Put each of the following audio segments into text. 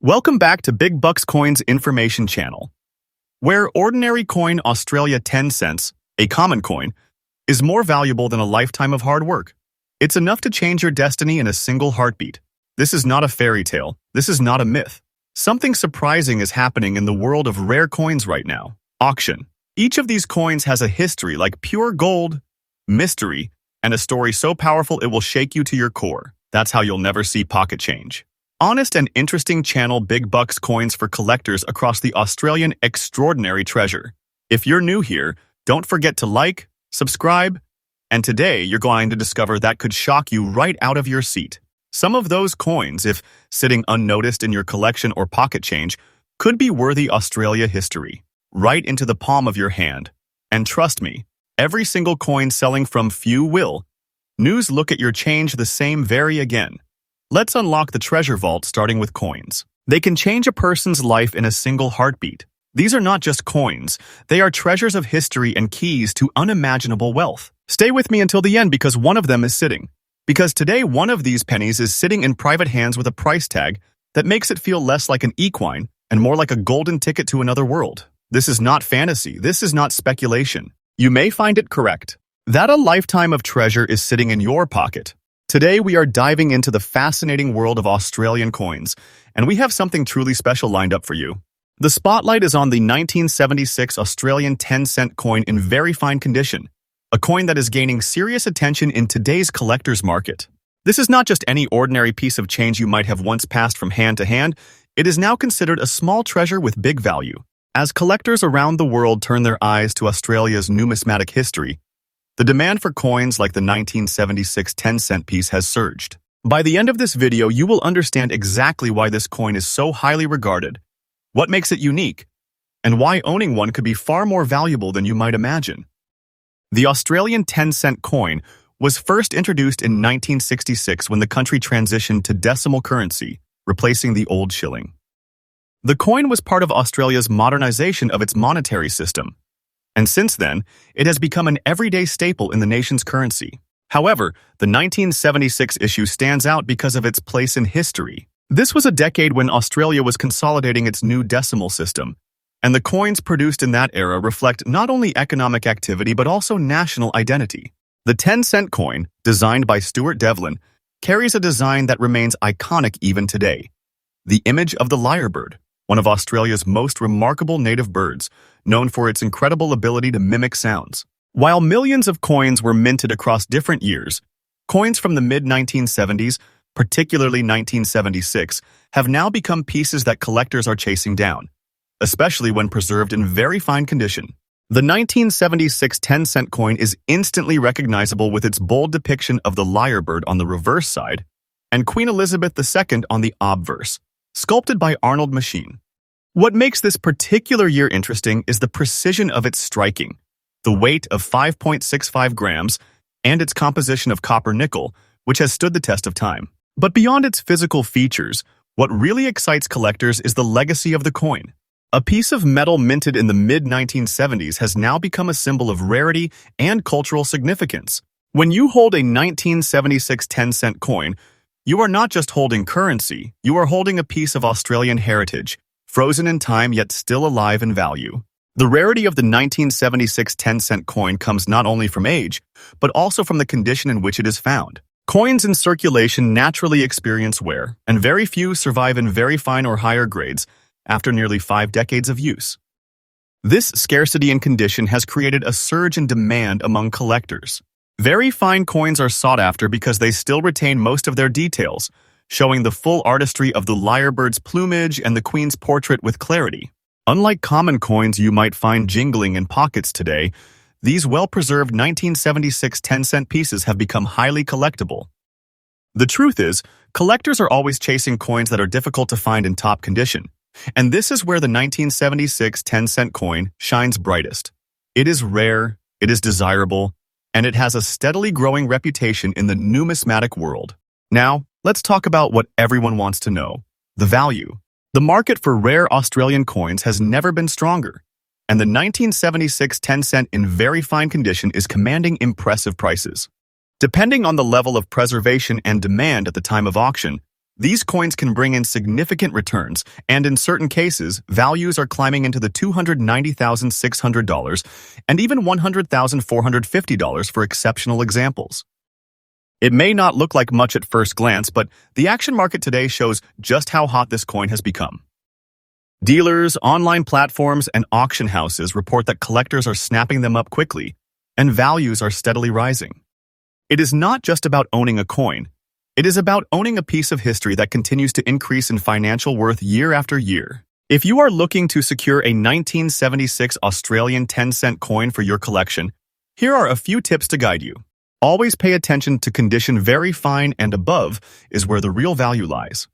Welcome back to Big Bucks Coins Information Channel, where ordinary coin Australia 10 cents, a common coin, is more valuable than a lifetime of hard work. It's enough to change your destiny in a single heartbeat. This is not a fairy tale. This is not a myth. Something surprising is happening in the world of rare coins right now. Auction. Each of these coins has a history like pure gold, mystery, and a story so powerful it will shake you to your core. That's how you'll never see pocket change. Honest and interesting channel Big Bucks Coins for collectors across the Australian extraordinary treasure. If you're new here, don't forget to like, subscribe, and today you're going to discover that could shock you right out of your seat. Some of those coins, if sitting unnoticed in your collection or pocket change, could be worthy Australia history, right into the palm of your hand. And trust me, every single coin selling from few will. News look at your change the same very again. Let's unlock the treasure vault starting with coins. They can change a person's life in a single heartbeat. These are not just coins, they are treasures of history and keys to unimaginable wealth. Stay with me until the end because one of them is sitting. Because today one of these pennies is sitting in private hands with a price tag that makes it feel less like an equine and more like a golden ticket to another world. This is not fantasy, this is not speculation. You may find it correct that a lifetime of treasure is sitting in your pocket. Today, we are diving into the fascinating world of Australian coins, and we have something truly special lined up for you. The spotlight is on the 1976 Australian 10-cent coin in very fine condition, a coin that is gaining serious attention in today's collector's market. This is not just any ordinary piece of change you might have once passed from hand to hand, it is now considered a small treasure with big value. As collectors around the world turn their eyes to Australia's numismatic history, the demand for coins like the 1976 10-cent piece has surged. By the end of this video, you will understand exactly why this coin is so highly regarded, what makes it unique, and why owning one could be far more valuable than you might imagine. The Australian 10-cent coin was first introduced in 1966 when the country transitioned to decimal currency, replacing the old shilling. The coin was part of Australia's modernization of its monetary system, and since then, it has become an everyday staple in the nation's currency. However, the 1976 issue stands out because of its place in history. This was a decade when Australia was consolidating its new decimal system, and the coins produced in that era reflect not only economic activity but also national identity. The 10-cent coin, designed by Stuart Devlin, carries a design that remains iconic even today. The image of the lyrebird, one of Australia's most remarkable native birds, known for its incredible ability to mimic sounds. While millions of coins were minted across different years, coins from the mid-1970s, particularly 1976, have now become pieces that collectors are chasing down, especially when preserved in very fine condition. The 1976 10-cent coin is instantly recognizable with its bold depiction of the lyrebird on the reverse side and Queen Elizabeth II on the obverse, sculpted by Arnold Machine. What makes this particular year interesting is the precision of its striking, the weight of 5.65 grams, and its composition of copper-nickel, which has stood the test of time. But beyond its physical features, what really excites collectors is the legacy of the coin. A piece of metal minted in the mid-1970s has now become a symbol of rarity and cultural significance. When you hold a 1976 10-cent coin, you are not just holding currency, you are holding a piece of Australian heritage, frozen in time yet still alive in value. The rarity of the 1976 10-cent coin comes not only from age, but also from the condition in which it is found. Coins in circulation naturally experience wear, and very few survive in very fine or higher grades after nearly 5 decades of use. This scarcity and condition has created a surge in demand among collectors. Very fine coins are sought after because they still retain most of their details, showing the full artistry of the lyrebird's plumage and the queen's portrait with clarity. Unlike common coins you might find jingling in pockets today, these well-preserved 1976 10-cent pieces have become highly collectible. The truth is, collectors are always chasing coins that are difficult to find in top condition, and this is where the 1976 10-cent coin shines brightest. It is rare, it is desirable, and it has a steadily growing reputation in the numismatic world. Now, let's talk about what everyone wants to know, the value. The market for rare Australian coins has never been stronger, and the 1976 10-cent in very fine condition is commanding impressive prices. Depending on the level of preservation and demand at the time of auction, These coins can bring in significant returns, and in certain cases, values are climbing into the $290,600 and even $100,450 for exceptional examples. It may not look like much at first glance, but the action market today shows just how hot this coin has become. Dealers, online platforms, and auction houses report that collectors are snapping them up quickly, and values are steadily rising. It is not just about owning a coin. It is about owning a piece of history that continues to increase in financial worth year after year. If you are looking to secure a 1976 Australian 10-cent coin for your collection, here are a few tips to guide you. Always pay attention to condition. Very fine and above is where the real value lies.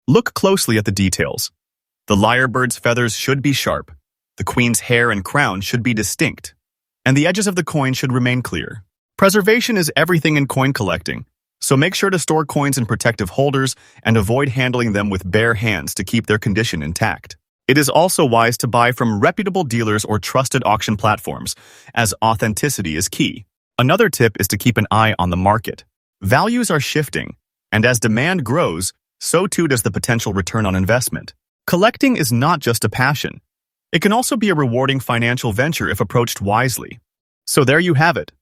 Look closely at the details. The lyrebird's feathers should be sharp, the queen's hair and crown should be distinct, and the edges of the coin should remain clear. Preservation is everything in coin collecting, so make sure to store coins in protective holders and avoid handling them with bare hands to keep their condition intact. It is also wise to buy from reputable dealers or trusted auction platforms, as authenticity is key. Another tip is to keep an eye on the market. Values are shifting, and as demand grows, so too does the potential return on investment. Collecting is not just a passion. It can also be a rewarding financial venture if approached wisely. So there you have it.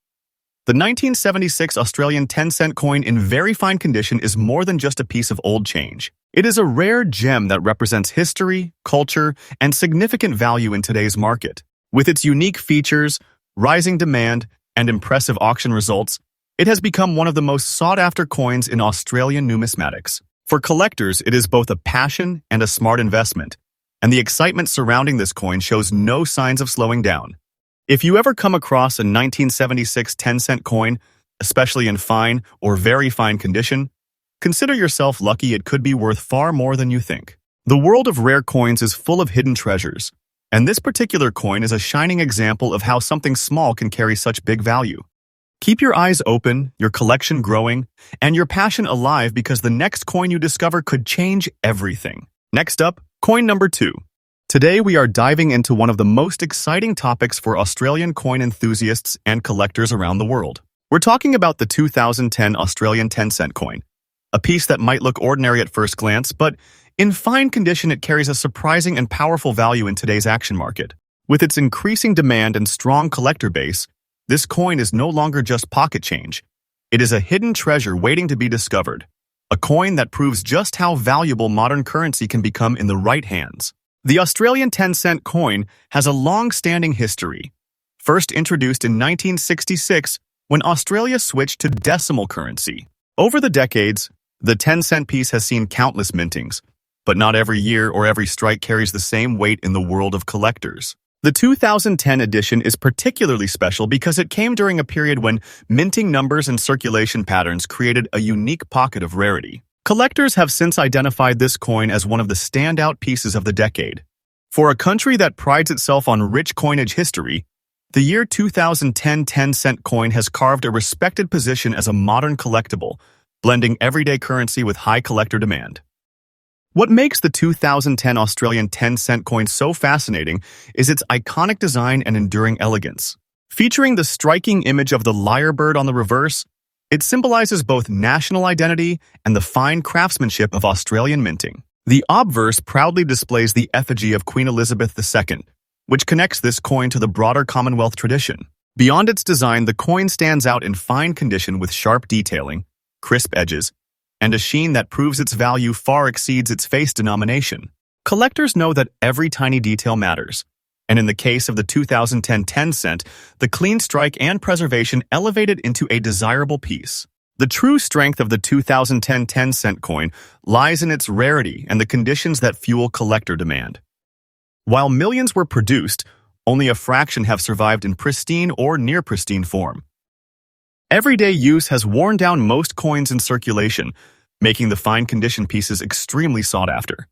The 1976 Australian 10-cent coin in very fine condition is more than just a piece of old change. It is a rare gem that represents history, culture, and significant value in today's market. With its unique features, rising demand, and impressive auction results, it has become one of the most sought-after coins in Australian numismatics. For collectors, it is both a passion and a smart investment, and the excitement surrounding this coin shows no signs of slowing down. If you ever come across a 1976 10-cent coin, especially in fine or very fine condition, consider yourself lucky. It could be worth far more than you think. The world of rare coins is full of hidden treasures, and this particular coin is a shining example of how something small can carry such big value. Keep your eyes open, your collection growing, and your passion alive, because the next coin you discover could change everything. Next up, coin number 2. Today we are diving into one of the most exciting topics for Australian coin enthusiasts and collectors around the world. We're talking about the 2010 Australian 10-cent coin, a piece that might look ordinary at first glance, but in fine condition it carries a surprising and powerful value in today's action market. With its increasing demand and strong collector base, this coin is no longer just pocket change. It is a hidden treasure waiting to be discovered, a coin that proves just how valuable modern currency can become in the right hands. The Australian 10-cent coin has a long-standing history. First introduced in 1966 when Australia switched to decimal currency. Over the decades, the 10-cent piece has seen countless mintings, but not every year or every strike carries the same weight in the world of collectors. The 2010 edition is particularly special because it came during a period when minting numbers and circulation patterns created a unique pocket of rarity. Collectors have since identified this coin as one of the standout pieces of the decade. For a country that prides itself on rich coinage history, the year 2010 10-cent coin has carved a respected position as a modern collectible, blending everyday currency with high collector demand. What makes the 2010 Australian 10-cent coin so fascinating is its iconic design and enduring elegance. Featuring the striking image of the lyrebird on the reverse, it symbolizes both national identity and the fine craftsmanship of Australian minting. The obverse proudly displays the effigy of Queen Elizabeth II, which connects this coin to the broader Commonwealth tradition. Beyond its design, the coin stands out in fine condition with sharp detailing, crisp edges, and a sheen that proves its value far exceeds its face denomination. Collectors know that every tiny detail matters, and in the case of the 2010 10-cent, the clean strike and preservation elevate it into a desirable piece. The true strength of the 2010 10-cent coin lies in its rarity and the conditions that fuel collector demand. While millions were produced, only a fraction have survived in pristine or near-pristine form. Everyday use has worn down most coins in circulation, making the fine condition pieces extremely sought after.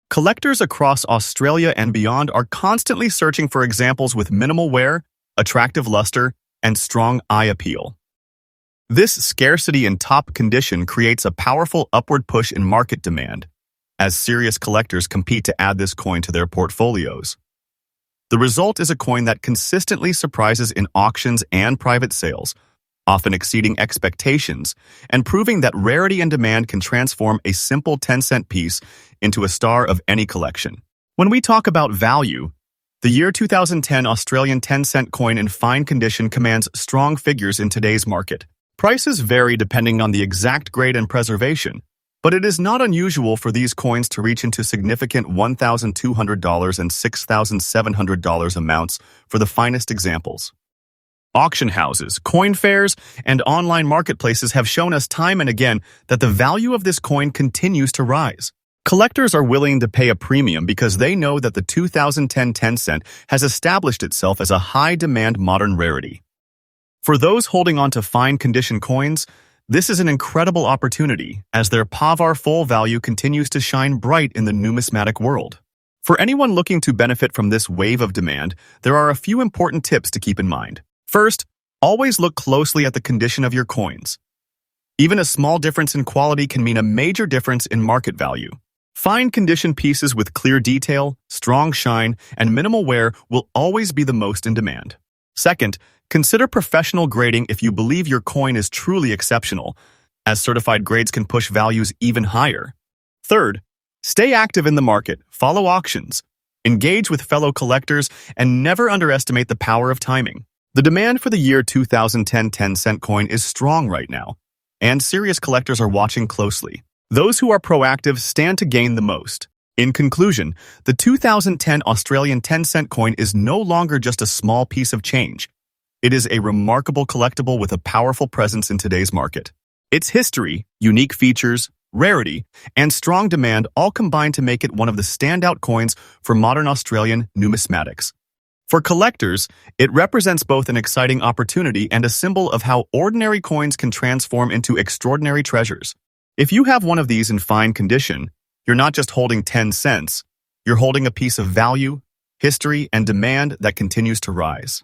Collectors across Australia and beyond are constantly searching for examples with minimal wear, attractive luster, and strong eye appeal. This scarcity in top condition creates a powerful upward push in market demand, as serious collectors compete to add this coin to their portfolios. The result is a coin that consistently surprises in auctions and private sales, often exceeding expectations, and proving that rarity and demand can transform a simple 10-cent piece into a star of any collection. When we talk about value, the year 2010 Australian 10-cent coin in fine condition commands strong figures in today's market. Prices vary depending on the exact grade and preservation, but it is not unusual for these coins to reach into significant $1,200 and $6,700 amounts for the finest examples. Auction houses, coin fairs, and online marketplaces have shown us time and again that the value of this coin continues to rise. Collectors are willing to pay a premium because they know that the 2010 10-cent has established itself as a high-demand modern rarity. For those holding on to fine-condition coins, this is an incredible opportunity as their pavar full value continues to shine bright in the numismatic world. For anyone looking to benefit from this wave of demand, there are a few important tips to keep in mind. First, always look closely at the condition of your coins. Even a small difference in quality can mean a major difference in market value. Fine condition pieces with clear detail, strong shine, and minimal wear will always be the most in demand. Second, consider professional grading if you believe your coin is truly exceptional, as certified grades can push values even higher. Third, stay active in the market, follow auctions, engage with fellow collectors, and never underestimate the power of timing. The demand for the year 2010 10-cent coin is strong right now, and serious collectors are watching closely. Those who are proactive stand to gain the most. In conclusion, the 2010 Australian 10-cent coin is no longer just a small piece of change. It is a remarkable collectible with a powerful presence in today's market. Its history, unique features, rarity, and strong demand all combine to make it one of the standout coins for modern Australian numismatics. For collectors, it represents both an exciting opportunity and a symbol of how ordinary coins can transform into extraordinary treasures. If you have one of these in fine condition, you're not just holding 10 cents, you're holding a piece of value, history, and demand that continues to rise.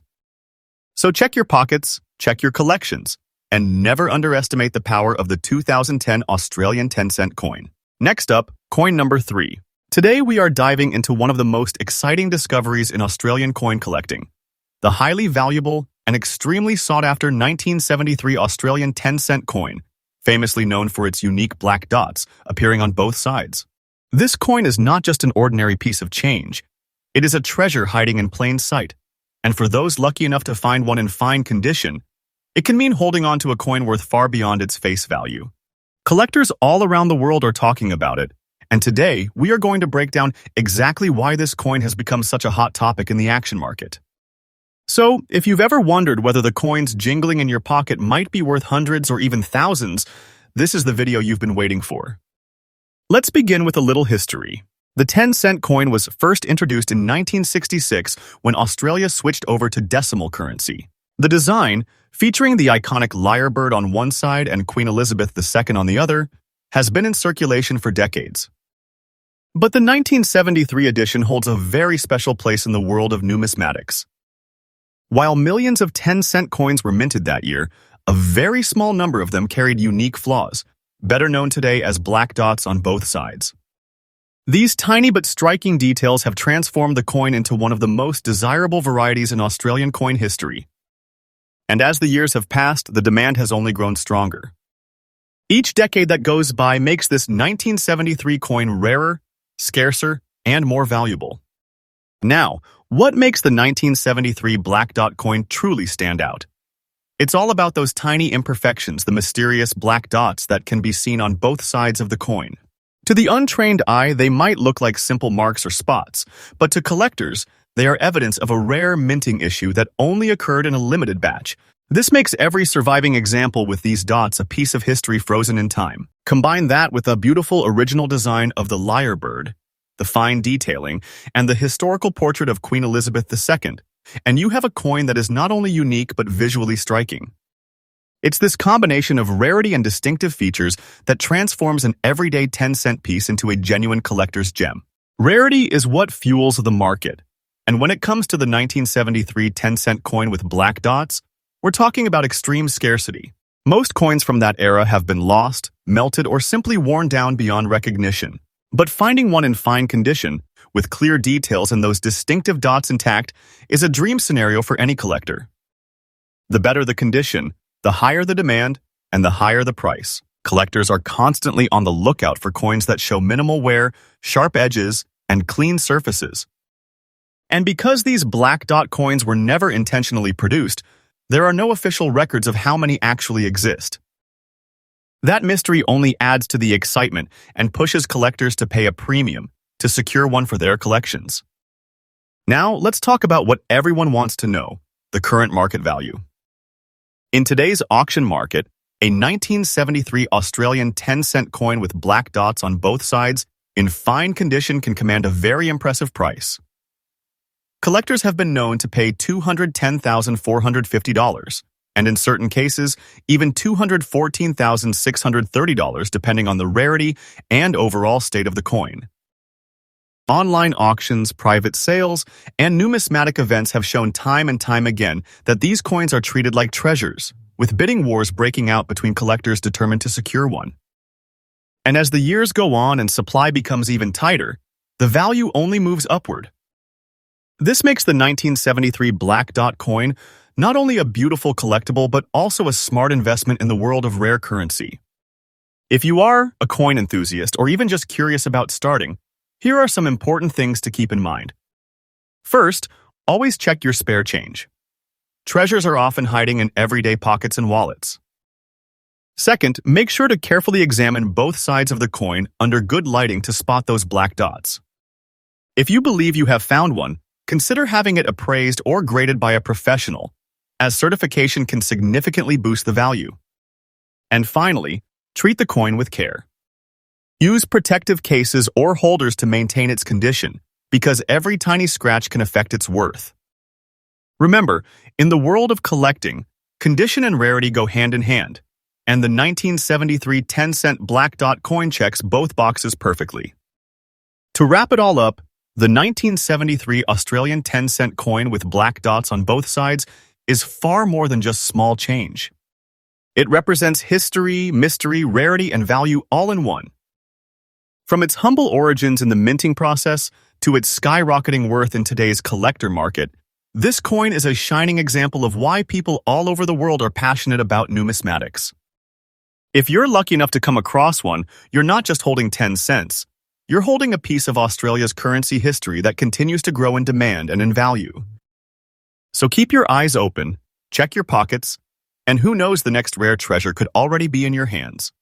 So check your pockets, check your collections, and never underestimate the power of the 2010 Australian 10-cent coin. Next up, coin number 3. Today we are diving into one of the most exciting discoveries in Australian coin collecting, the highly valuable and extremely sought-after 1973 Australian 10-cent coin, famously known for its unique black dots appearing on both sides. This coin is not just an ordinary piece of change, it is a treasure hiding in plain sight, and for those lucky enough to find one in fine condition, it can mean holding on to a coin worth far beyond its face value. Collectors all around the world are talking about it, and today we are going to break down exactly why this coin has become such a hot topic in the action market. So, if you've ever wondered whether the coins jingling in your pocket might be worth hundreds or even thousands, this is the video you've been waiting for. Let's begin with a little history. The 10-cent coin was first introduced in 1966 when Australia switched over to decimal currency. The design, featuring the iconic lyrebird on one side and Queen Elizabeth II on the other, has been in circulation for decades. But the 1973 edition holds a very special place in the world of numismatics. While millions of 10-cent coins were minted that year, a very small number of them carried unique flaws, better known today as black dots on both sides. These tiny but striking details have transformed the coin into one of the most desirable varieties in Australian coin history. And as the years have passed, the demand has only grown stronger. Each decade that goes by makes this 1973 coin rarer, scarcer, and more valuable. Now, what makes the 1973 black dot coin truly stand out? It's all about those tiny imperfections, the mysterious black dots that can be seen on both sides of the coin. To the untrained eye, they might look like simple marks or spots, but to collectors, they are evidence of a rare minting issue that only occurred in a limited batch. This makes every surviving example with these dots a piece of history frozen in time. Combine that with a beautiful original design of the lyrebird, the fine detailing, and the historical portrait of Queen Elizabeth II, and you have a coin that is not only unique but visually striking. It's this combination of rarity and distinctive features that transforms an everyday 10-cent piece into a genuine collector's gem. Rarity is what fuels the market, and when it comes to the 1973 10-cent coin with black dots, we're talking about extreme scarcity. Most coins from that era have been lost, melted, or simply worn down beyond recognition. But finding one in fine condition, with clear details and those distinctive dots intact, is a dream scenario for any collector. The better the condition, The higher the demand and the higher the price. Collectors are constantly on the lookout for coins that show minimal wear, sharp edges, and clean surfaces. And because these black dot coins were never intentionally produced, there are no official records of how many actually exist. That mystery only adds to the excitement and pushes collectors to pay a premium to secure one for their collections. Now, let's talk about what everyone wants to know, the current market value. In today's auction market, a 1973 Australian 10-cent coin with black dots on both sides in fine condition can command a very impressive price. Collectors have been known to pay $210,450, and in certain cases, even $214,630 depending on the rarity and overall state of the coin. Online auctions, private sales, and numismatic events have shown time and time again that these coins are treated like treasures, with bidding wars breaking out between collectors determined to secure one. And as the years go on and supply becomes even tighter, the value only moves upward. This makes the 1973 black dot coin not only a beautiful collectible but also a smart investment in the world of rare currency. If you are a coin enthusiast or even just curious about starting, here are some important things to keep in mind. First, always check your spare change. Treasures are often hiding in everyday pockets and wallets. Second, make sure to carefully examine both sides of the coin under good lighting to spot those black dots. If you believe you have found one, consider having it appraised or graded by a professional, as certification can significantly boost the value. And finally, treat the coin with care. Use protective cases or holders to maintain its condition, because every tiny scratch can affect its worth. Remember, in the world of collecting, condition and rarity go hand in hand, and the 1973 10-cent black dot coin checks both boxes perfectly. To wrap it all up, the 1973 Australian 10-cent coin with black dots on both sides is far more than just small change. It represents history, mystery, rarity, and value all in one. From its humble origins in the minting process to its skyrocketing worth in today's collector market, this coin is a shining example of why people all over the world are passionate about numismatics. If you're lucky enough to come across one, you're not just holding 10 cents. You're holding a piece of Australia's currency history that continues to grow in demand and in value. So keep your eyes open, check your pockets, and who knows, the next rare treasure could already be in your hands.